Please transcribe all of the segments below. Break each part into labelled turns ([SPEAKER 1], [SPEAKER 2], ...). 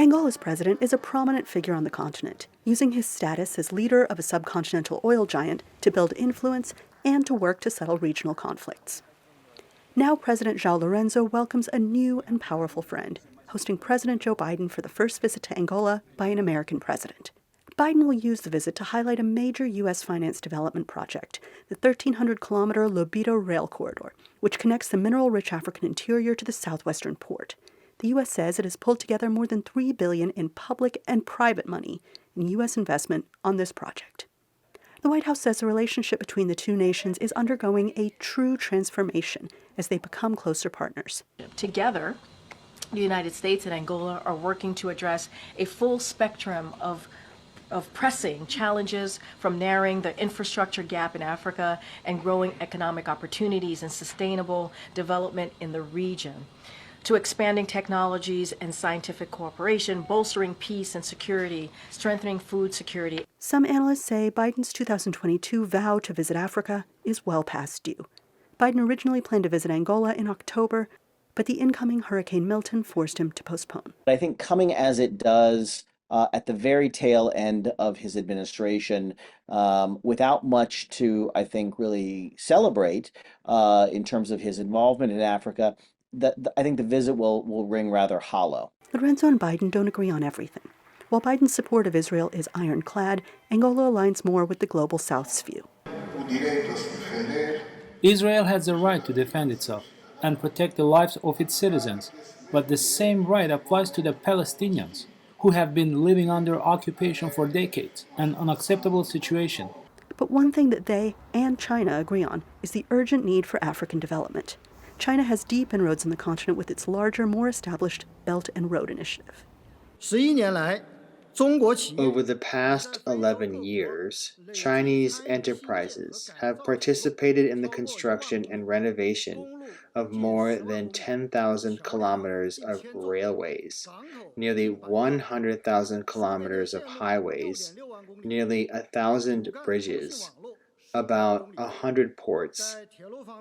[SPEAKER 1] Angola's president is a prominent figure on the continent, using his status as leader of a subcontinental oil giant to build influence and to work to settle regional conflicts. Now President João Lourenço welcomes a new and powerful friend, hosting President Joe Biden for the first visit to Angola by an American president. Biden will use the visit to highlight a major U.S. finance development project, the 1,300-kilometer Lobito Rail Corridor, which connects the mineral-rich African interior to the southwestern port. The U.S. says it has pulled together more than $3 billion in public and private money in U.S. investment on this project. The White House says the relationship between the two nations is undergoing a true transformation as they become closer partners.
[SPEAKER 2] Together, the United States and Angola are working to address a full spectrum of pressing challenges, from narrowing the infrastructure gap in Africa and growing economic opportunities and sustainable development in the region, to expanding technologies and scientific cooperation, bolstering peace and security, strengthening food security.
[SPEAKER 1] Some analysts say Biden's 2022 vow to visit Africa is well past due. Biden originally planned to visit Angola in October, but the incoming Hurricane Milton forced him to postpone.
[SPEAKER 3] I think coming as it does at the very tail end of his administration, without much to, I think, really celebrate in terms of his involvement in Africa, I think the visit will ring rather hollow.
[SPEAKER 1] Lourenço and Biden don't agree on everything. While Biden's support of Israel is ironclad, Angola aligns more with the Global South's view.
[SPEAKER 4] Israel has the right to defend itself and protect the lives of its citizens, but the same right applies to the Palestinians, who have been living under occupation for decades, an unacceptable situation.
[SPEAKER 1] But one thing that they and China agree on is the urgent need for African development. China has deep inroads in the continent with its larger, more established Belt and Road Initiative.
[SPEAKER 5] Over the past 11 years, Chinese enterprises have participated in the construction and renovation of more than 10,000 kilometers of railways, nearly 100,000 kilometers of highways, nearly 1,000 bridges, about 100 ports,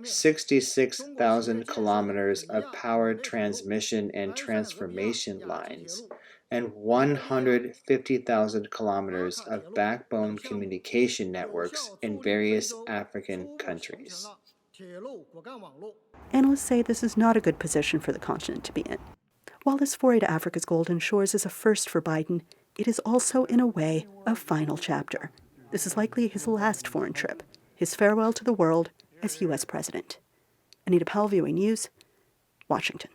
[SPEAKER 5] 66,000 kilometers of power transmission and transformation lines, and 150,000 kilometers of backbone communication networks in various African countries.
[SPEAKER 1] Analysts say this is not a good position for the continent to be in. While this foray to Africa's golden shores is a first for Biden, it is also, in a way, a final chapter. This is likely his last foreign trip, his farewell to the world as U.S. president. Anita Powell, VOA News, Washington.